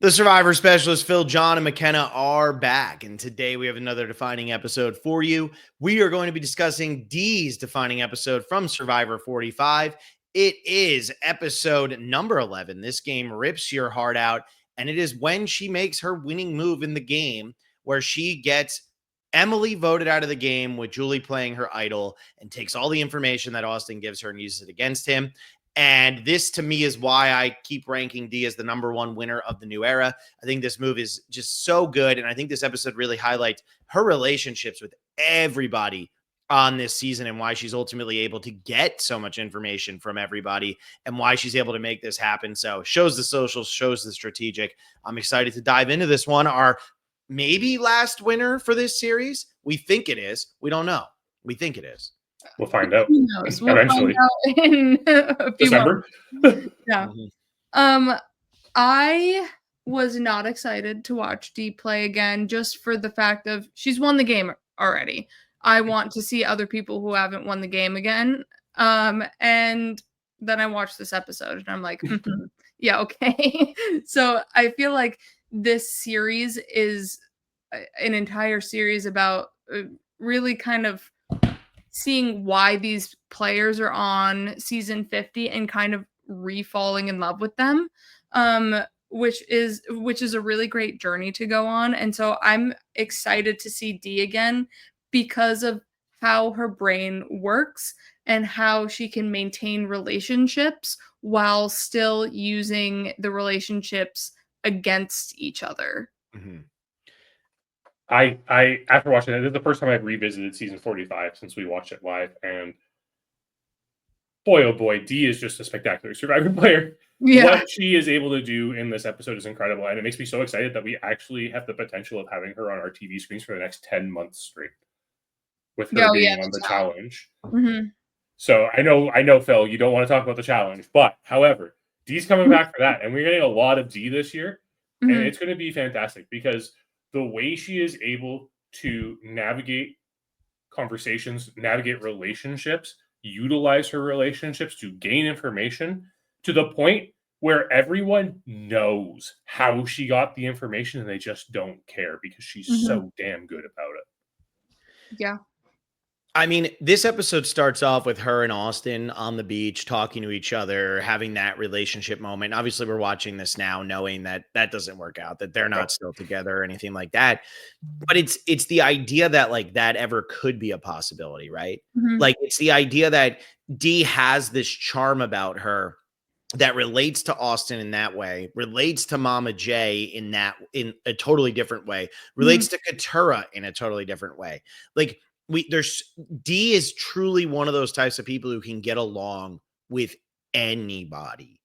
The Survivor specialists Phil, John, and McKenna are back, and today we have another defining episode for you. We are going to be discussing Dee's defining episode from Survivor 45. It is episode number 11. This game rips your heart out, and it is when she makes her winning move in the game where she gets Emily voted out of the game with Julie playing her idol and takes all the information that Austin gives her and uses it against him. And this, to me, is why I keep ranking Dee as the number one winner of the new era. I think this move is just so good. And I think this episode really highlights her relationships with everybody on this season and why she's ultimately able to get so much information from everybody and why she's able to make this happen. So shows the socials, shows the strategic. I'm excited to dive into this one. Our maybe last winner for this series. We think it is. We don't know. We think it is. We'll find out. Who knows? We'll eventually. Find out in a few December. Yeah. I was not excited to watch Dee play again just for the fact of she's won the game already. I want to see other people who haven't won the game again. And then I watched this episode and I'm like, yeah, okay. So I feel like this series is an entire series about really kind of seeing why these players are on season 50 and kind of re-falling in love with them, which is a really great journey to go on. And so I'm excited to see Dee again because of how her brain works and how she can maintain relationships while still using the relationships against each other. Mm-hmm. I after watching it, this is the first time I've revisited season 45 since we watched it live, and boy, oh boy, Dee is just a spectacular Survivor player. Yeah. What she is able to do in this episode is incredible, and it makes me so excited that we actually have the potential of having her on our TV screens for the next 10 months straight, with her being on the challenge. Mm-hmm. So I know, Phil, you don't want to talk about the challenge, but however, Dee's coming back for that, and we're getting a lot of Dee this year, and it's going to be fantastic because the way she is able to navigate conversations, navigate relationships, utilize her relationships to gain information to the point where everyone knows how she got the information and they just don't care because she's so damn good about it. Yeah. I mean, this episode starts off with her and Austin on the beach talking to each other, having that relationship moment. Obviously, we're watching this now knowing that that doesn't work out, that they're not still together or anything like that. But it's the idea that like that ever could be a possibility, right? Like it's the idea that Dee has this charm about her that relates to Austin in that way, relates to Mama J in a totally different way, relates to Katura in a totally different way. Like Dee is truly one of those types of people who can get along with anybody.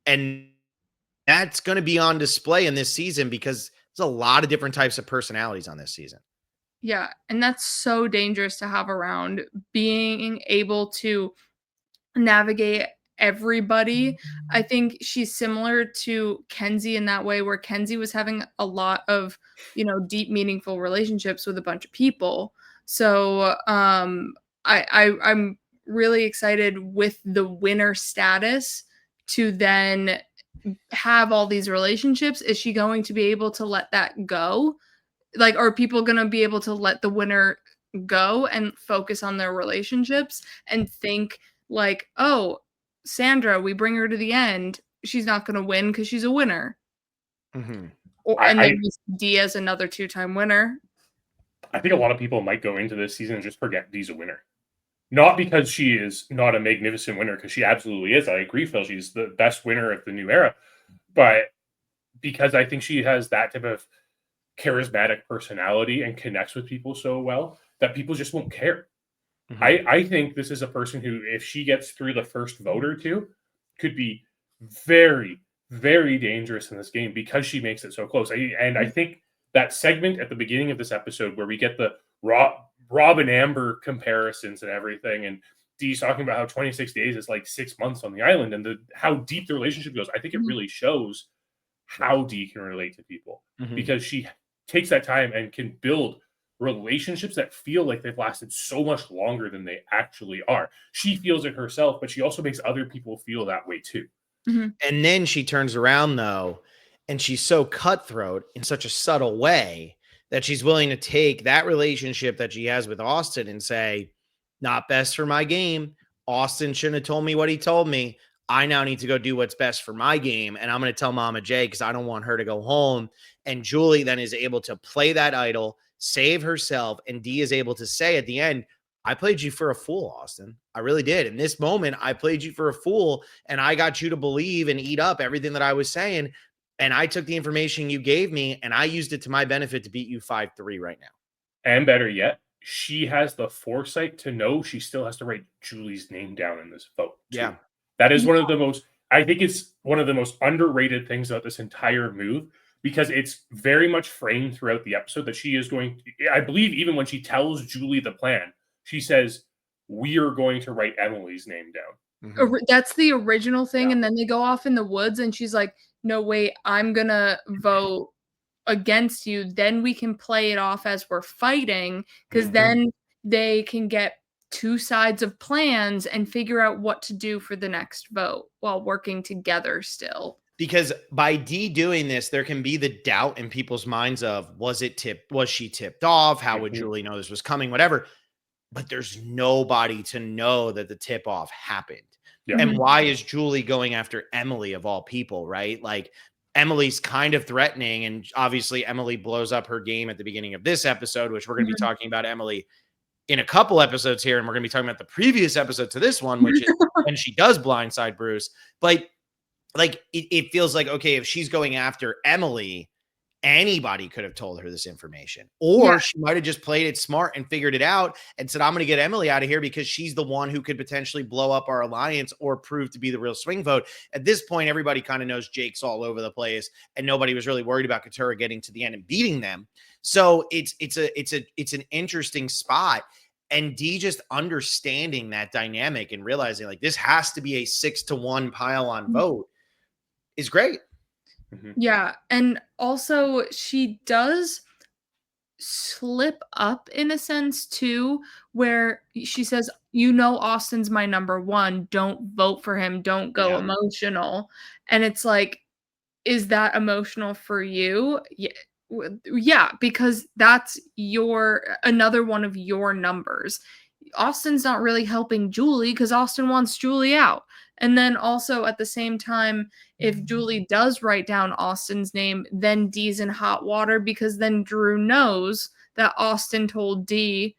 And that's going to be on display in this season because there's a lot of different types of personalities on this season. Yeah. And that's so dangerous to have around, being able to navigate everybody. I think she's similar to Kenzie in that way, where Kenzie was having a lot of, deep, meaningful relationships with a bunch of people. So I'm really excited with the winner status to then have all these relationships. Is she going to be able to let that go? Like, are people going to be able to let the winner go and focus on their relationships and think like, oh, Sandra, we bring her to the end, she's not going to win because she's a winner. And then we see Dee as another 2-time winner. I think a lot of people might go into this season and just forget Dee's a winner. Not because she is not a magnificent winner, because she absolutely is. I agree, Phil. She's the best winner of the new era. But because I think she has that type of charismatic personality and connects with people so well that people just won't care. I think this is a person who, if she gets through the first vote or two, could be very, very dangerous in this game because she makes it so close. I think that segment at the beginning of this episode where we get the Rob and Amber comparisons and everything, and Dee's talking about how 26 days is like 6 months on the island and how deep the relationship goes, I think it really shows how Dee can relate to people because she takes that time and can build relationships that feel like they've lasted so much longer than they actually are. She feels it herself, but she also makes other people feel that way too. And then she turns around though And she's so cutthroat in such a subtle way that she's willing to take that relationship that she has with Austin and say, not best for my game. Austin shouldn't have told me what he told me. I now need to go do what's best for my game. And I'm going to tell Mama J because I don't want her to go home. And Julie then is able to play that idol, save herself. And Dee is able to say at the end, I played you for a fool, Austin. I really did. In this moment, I played you for a fool and I got you to believe and eat up everything that I was saying. And I took the information you gave me and I used it to my benefit to beat you 5-3 right now. And better yet, she has the foresight to know she still has to write Julie's name down in this vote. Too. Yeah. That is one of the most, I think it's one of the most underrated things about this entire move, because it's very much framed throughout the episode that she is going to, I believe even when she tells Julie the plan, she says, we are going to write Emily's name down. Mm-hmm. That's the original thing. Yeah. And then they go off in the woods and she's like, no, wait, I'm going to vote against you. Then we can play it off as we're fighting, because then they can get two sides of plans and figure out what to do for the next vote while working together still. Because by Dee doing this, there can be the doubt in people's minds of, was she tipped off? How would Julie know this was coming? Whatever. But there's nobody to know that the tip off happened. Yeah. And why is Julie going after Emily of all people, right? Like, Emily's kind of threatening, and obviously Emily blows up her game at the beginning of this episode, which we're going to be talking about Emily in a couple episodes here, and we're going to be talking about the previous episode to this one, which is when she does blindside Bruce. But like, it feels like, okay, if she's going after Emily, anybody could have told her this information, or she might have just played it smart and figured it out and said, I'm going to get Emily out of here because she's the one who could potentially blow up our alliance or prove to be the real swing vote. At this point, everybody kind of knows Jake's all over the place and nobody was really worried about Katurah getting to the end and beating them. So it's an interesting spot. And Dee just understanding that dynamic and realizing like this has to be a 6-1 pile on vote is great. Yeah. And also she does slip up in a sense too, where she says, Austin's my number one. Don't vote for him. Don't go emotional. And it's like, is that emotional for you? Yeah, because that's another one of your numbers. Austin's not really helping Julie because Austin wants Julie out. And then also at the same time, if Julie does write down Austin's name, then Dee's in hot water because then Drew knows that Austin told Dee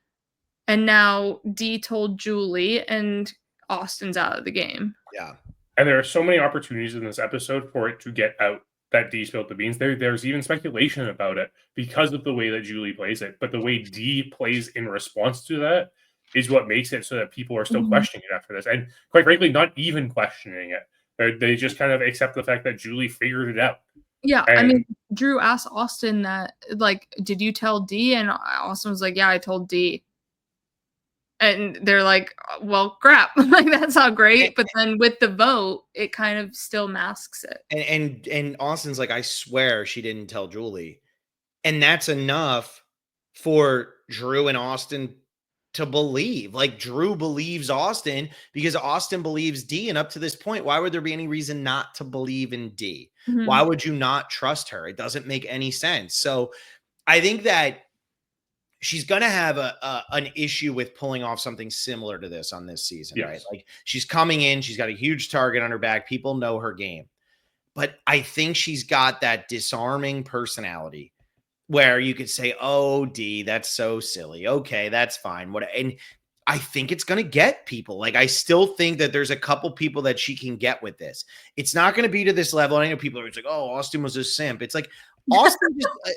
and now Dee told Julie and Austin's out of the game. Yeah. And there are so many opportunities in this episode for it to get out that Dee spilled the beans. There's even speculation about it because of the way that Julie plays it. But the way Dee plays in response to that is what makes it so that people are still questioning it after this. And quite frankly, not even questioning it. They just kind of accept the fact that Julie figured it out. Yeah. And I mean, Drew asked Austin that, like, did you tell Dee? And Austin was like, yeah, I told Dee. And they're like, well, crap. Like, that's not great. But then with the vote, it kind of still masks it. And Austin's like, I swear she didn't tell Julie. And that's enough for Drew and Austin to believe. Like, Drew believes Austin because Austin believes Dee. And up to this point, why would there be any reason not to believe in Dee? Why would you not trust her? It doesn't make any sense. So I think that she's going to have an issue with pulling off something similar to this on this season, right? Like, she's coming in, she's got a huge target on her back. People know her game. But I think she's got that disarming personality where you could say, oh, Dee, that's so silly. Okay, that's fine. And I think it's going to get people. Like, I still think that there's a couple people that she can get with this. It's not going to be to this level. I know people are like, oh, Austin was a simp. It's like,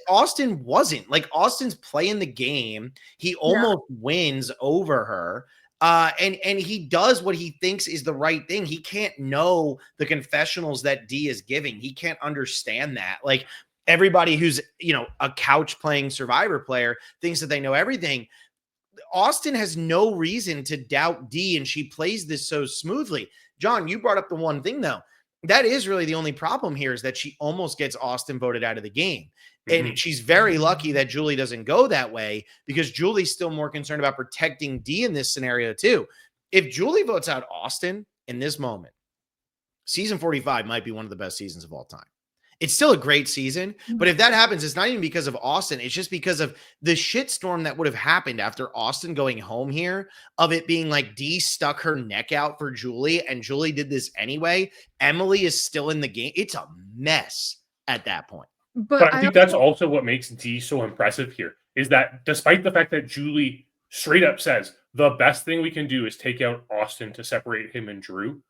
Austin wasn't. Like, Austin's playing the game. He almost wins over her. And he does what he thinks is the right thing. He can't know the confessionals that Dee is giving. He can't understand that. Like, everybody who's, a couch playing Survivor player thinks that they know everything. Austin has no reason to doubt Dee, and she plays this so smoothly. John, you brought up the one thing, though. That is really the only problem here, is that she almost gets Austin voted out of the game. And she's very lucky that Julie doesn't go that way, because Julie's still more concerned about protecting Dee in this scenario too. If Julie votes out Austin in this moment, season 45 might be one of the best seasons of all time. It's still a great season, but if that happens, it's not even because of Austin. It's just because of the shitstorm that would have happened after Austin going home here, of it being like Dee stuck her neck out for Julie and Julie did this anyway. Emily is still in the game. It's a mess at that point. But I think that's also what makes Dee so impressive here, is that despite the fact that Julie straight up says the best thing we can do is take out Austin to separate him and Drew,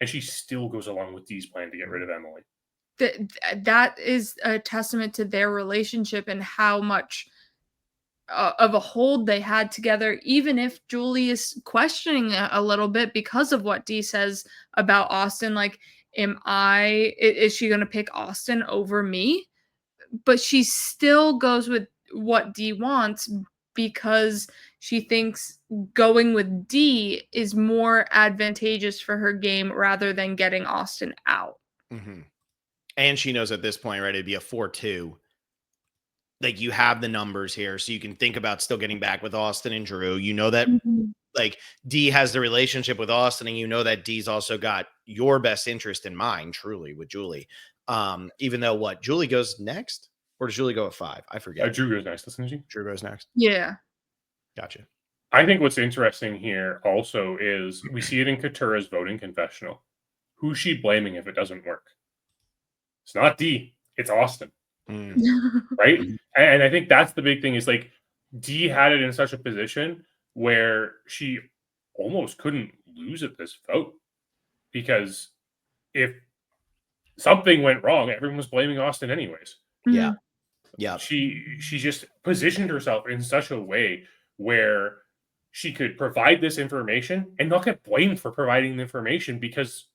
and she still goes along with Dee's plan to get rid of Emily. That is a testament to their relationship and how much of a hold they had together, even if Julie is questioning a little bit because of what Dee says about Austin. Like, is she going to pick Austin over me? But she still goes with what Dee wants because she thinks going with Dee is more advantageous for her game rather than getting Austin out. Mm-hmm. And she knows at this point, right, it'd be a 4-2. Like, you have the numbers here, so you can think about still getting back with Austin and Drew. You know that, like, Dee has the relationship with Austin, and you know that Dee's also got your best interest in mind, truly, with Julie. Even though, Julie goes next? Or does Julie go at 5? I forget. Drew goes next, doesn't she? Drew goes next? Yeah. Gotcha. I think what's interesting here also is we see it in Katura's voting confessional. Who's she blaming if it doesn't work? It's not Dee, it's Austin. Right? And I think that's the big thing, is like Dee had it in such a position where she almost couldn't lose at this vote, because if something went wrong, everyone was blaming Austin anyways. Yeah. Yeah. She just positioned herself in such a way where she could provide this information and not get blamed for providing the information, because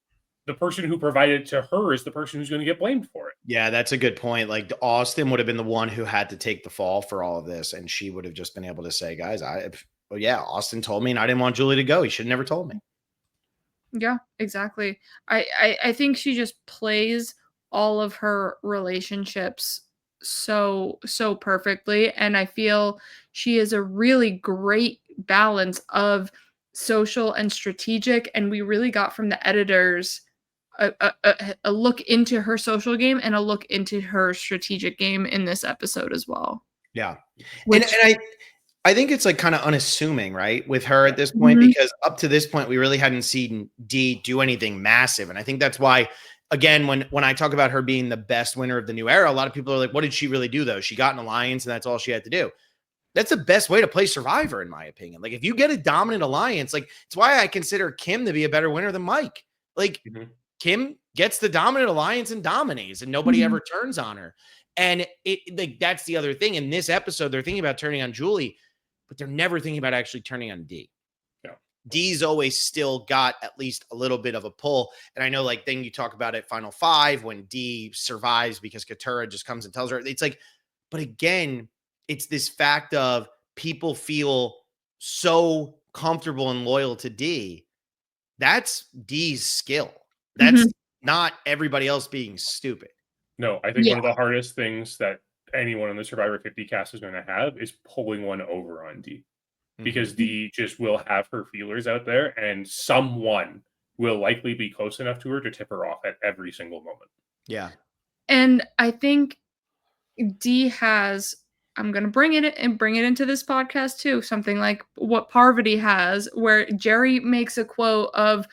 the person who provided it to her is the person who's going to get blamed for it. Yeah, that's a good point. Like, Austin would have been the one who had to take the fall for all of this, and she would have just been able to say, guys, Austin told me and I didn't want Julie to go. He should have never told me. Yeah, exactly. I think she just plays all of her relationships so perfectly, and I feel she is a really great balance of social and strategic, and we really got from the editors a look into her social game and a look into her strategic game in this episode as well. Yeah. And I think it's like kind of unassuming, right, with her at this point, because up to this point, we really hadn't seen Dee do anything massive. And I think that's why, again, when I talk about her being the best winner of the new era, a lot of people are like, what did she really do, though? She got an alliance and that's all she had to do. That's the best way to play Survivor, in my opinion. Like, if you get a dominant alliance, like, it's why I consider Kim to be a better winner than Mike. Like, Kim gets the dominant alliance and dominates, and nobody ever turns on her. And that's the other thing. In this episode, they're thinking about turning on Julie, but they're never thinking about actually turning on Dee. Yeah. Dee's always still got at least a little bit of a pull. And I know, like, then you talk about it Final 5 when Dee survives because Katura just comes and tells her. It's like, but again, it's this fact of people feel so comfortable and loyal to Dee. That's Dee's skill. That's not everybody else being stupid. No, I think one of the hardest things that anyone in the Survivor 50 cast is going to have is pulling one over on Dee, because Dee just will have her feelers out there, and someone will likely be close enough to her to tip her off at every single moment. Yeah. And I think Dee has, I'm going to bring it into this podcast too, something like what Parvati has, where Jerry makes a quote of,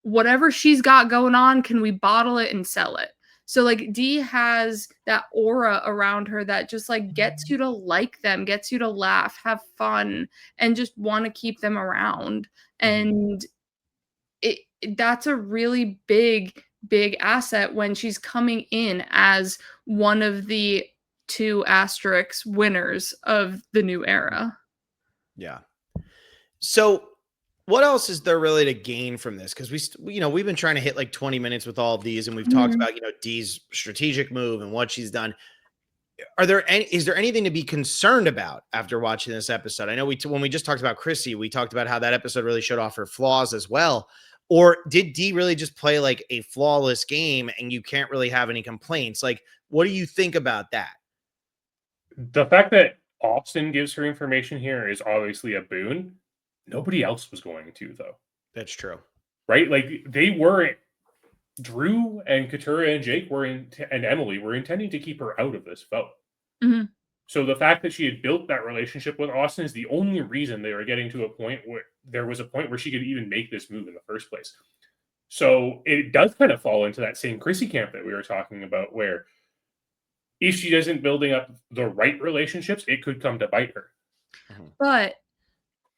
whatever she's got going on, can we bottle it and sell it? So, like, Dee has that aura around her that just, like, gets you to like them, gets you to laugh, have fun, and just want to keep them around. And that's a really big asset when she's coming in as one of the 2 asterisk winners of the new era. Yeah. So what else is there really to gain from this? Because we've been trying to hit like 20 minutes with all of these, and we've talked about, Dee's strategic move and what she's done. Is there anything to be concerned about after watching this episode? I know when we just talked about Chrissy, we talked about how that episode really showed off her flaws as well. Or did Dee really just play like a flawless game and you can't really have any complaints? Like, what do you think about that? The fact that Austin gives her information here is obviously a boon. Nobody else was going to, though. That's true. Right? Like, they weren't Drew and Katura and Jake and Emily were intending to keep her out of this vote. Mhm. So the fact that she had built that relationship with Austin is the only reason they were getting to a point where there was a point where she could even make this move in the first place. So it does kind of fall into that same Chrissy camp that we were talking about, where if she isn't building up the right relationships, it could come to bite her. But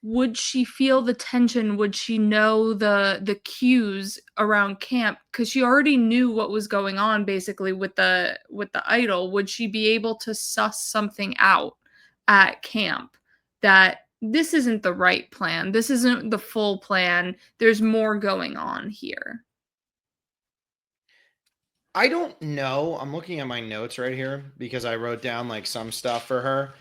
would she feel the tension? Would she know the cues around camp? Because she already knew what was going on basically with the idol. Would she be able to suss something out at camp that this isn't the right plan? This isn't the full plan. There's more going on here. I don't know. I'm looking at my notes right here because I wrote down like some stuff for her.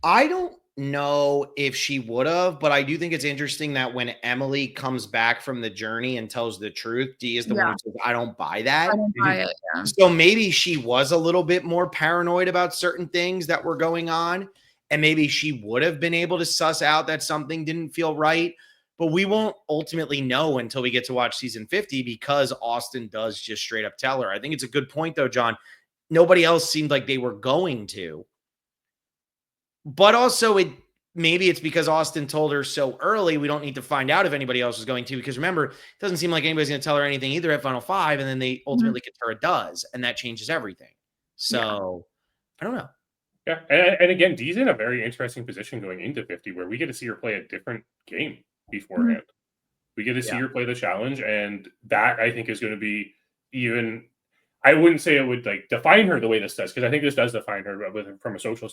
I don't know if she would have, but I do think it's interesting that when Emily comes back from the journey and tells the truth, Dee is the one Yeah. who says, I don't buy I that. don't buy it. Yeah. So maybe she was a little bit more paranoid about certain things that were going on. And maybe she would have been able to suss out that something didn't feel right. But we won't ultimately know until we get to watch season 50 because Austin does just straight up tell her. I think it's a good point, though, John. Nobody else seemed like they were going to. But also, maybe it's because Austin told her so early, we don't need to find out if anybody else is going to. Because remember, it doesn't seem like anybody's going to tell her anything either at Final Five. And then they ultimately Katura does. And that changes everything. So, I don't know. Yeah, and again, Dee's in a very interesting position going into 50, where we get to see her play a different game beforehand. We get to see her play the challenge, and that I think is going to be even. I wouldn't say it would like define her the way this does, because I think this does define her from a social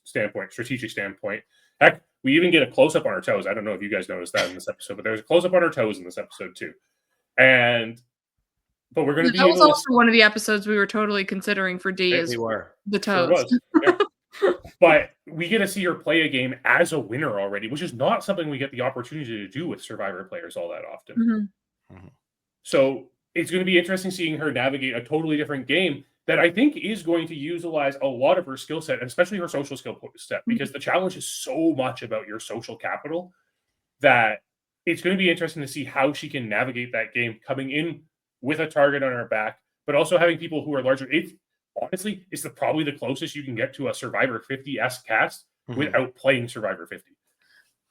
standpoint, strategic standpoint. Heck, we even get a close up on her toes. I don't know if you guys noticed that in this episode, but there's a close up on her toes in this episode too. But we're going to be that was able also one of the episodes we were totally considering for Dee is the toes. Sure was. Yeah. But we get to see her play a game as a winner already, which is not something we get the opportunity to do with Survivor players all that often. So it's going to be interesting seeing her navigate a totally different game that I think is going to utilize a lot of her skill set, and especially her social skill set, because the challenge is so much about your social capital that it's going to be interesting to see how she can navigate that game coming in with a target on her back, but also having people who are larger. Honestly, it's probably the closest you can get to a Survivor 50-esque cast without playing Survivor 50.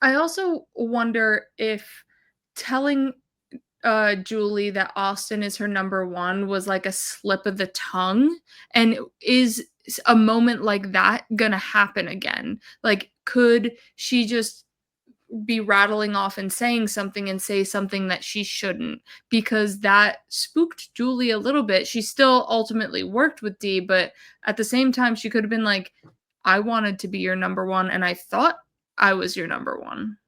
I also wonder if telling Julie that Austin is her number one was like a slip of the tongue, and is a moment like that gonna happen again? Like, could she just be rattling off and saying something and say something that she shouldn't, because that spooked Julie a little bit. She still ultimately worked with Dee, but at the same time she could have been like, I wanted to be your number one and I thought I was your number one.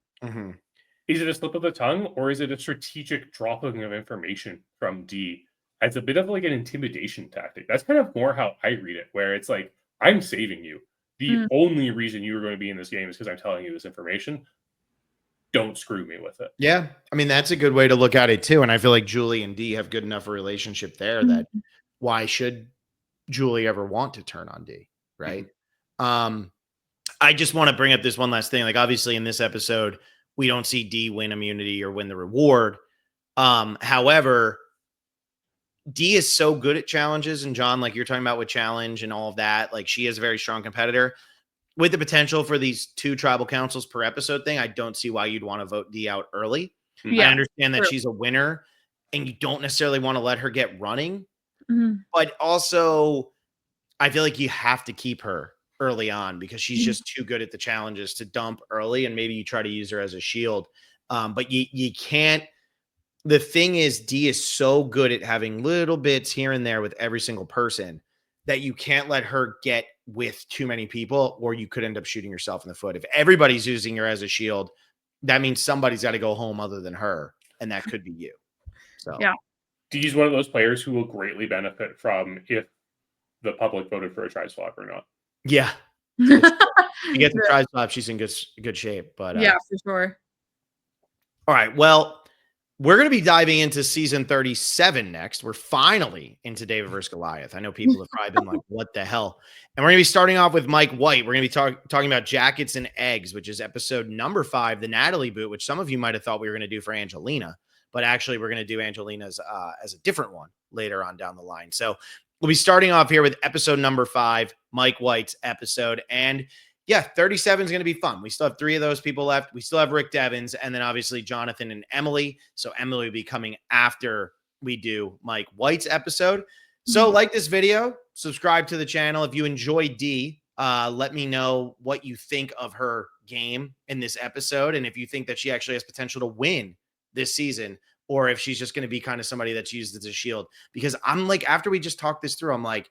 Is it a slip of the tongue, or is it a strategic dropping of information from Dee as a bit of like an intimidation tactic? That's kind of more how I read it, where it's like, I'm saving you. The only reason you are going to be in this game is because I'm telling you this information. Don't screw me with it. Yeah. I mean, that's a good way to look at it too. And I feel like Julie and Dee have good enough a relationship there that why should Julie ever want to turn on Dee? Right. I just want to bring up this one last thing. Like, obviously in this episode, we don't see Dee win immunity or win the reward. However, Dee is so good at challenges. And John, like you're talking about with challenge and all of that, like she is a very strong competitor. With the potential for these 2 tribal councils per episode thing, I don't see why you'd want to vote Dee out early. I understand that she's a winner and you don't necessarily want to let her get running. But also, I feel like you have to keep her early on because she's just too good at the challenges to dump early, and maybe you try to use her as a shield. But you can't. The thing is, Dee is so good at having little bits here and there with every single person that you can't let her get with too many people, or you could end up shooting yourself in the foot. If everybody's using her as a shield, that means somebody's got to go home other than her, and that could be you. So yeah, Dee's one of those players who will greatly benefit from if the public voted for a tri swap or not. Yeah, you get the tri swap, she's in good shape. But yeah, for sure. All right, well, we're going to be diving into season 37 next. We're finally into David versus Goliath. I know people have probably been like, what the hell? And we're going to be starting off with Mike White. We're going to be talking about Jackets and Eggs, which is episode number 5, the Natalie boot, which some of you might have thought we were going to do for Angelina. but actually we're going to do Angelina's as a different one later on down the line. So we'll be starting off here with episode number 5, Mike White's episode. And yeah, 37 is going to be fun. We still have 3 of those people left. We still have Rick Devens, and then obviously Jonathan and Emily. So Emily will be coming after we do Mike White's episode. So like this video, subscribe to the channel. If you enjoy Dee, let me know what you think of her game in this episode, and if you think that she actually has potential to win this season, or if she's just going to be kind of somebody that's used as a shield. Because I'm like, after we just talked this through, I'm like,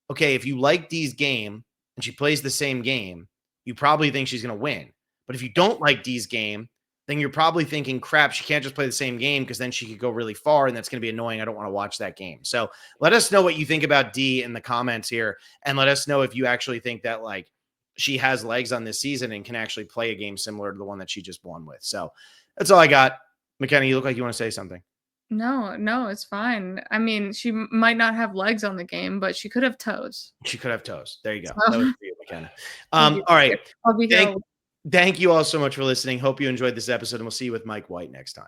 okay, if you like Dee's game and she plays the same game, you probably think she's going to win. But if you don't like Dee's game, then you're probably thinking, crap, she can't just play the same game because then she could go really far, and that's going to be annoying. I don't want to watch that game. So let us know what you think about Dee in the comments here, and let us know if you actually think that like she has legs on this season and can actually play a game similar to the one that she just won with. So that's all I got. McKenna, you look like you want to say something. No, it's fine. I mean, she might not have legs on the game, but she could have toes. She could have toes. There you go. So, that was for you, McKenna. All right. I'll be here. Thank you all so much for listening. Hope you enjoyed this episode, and we'll see you with Mike White next time.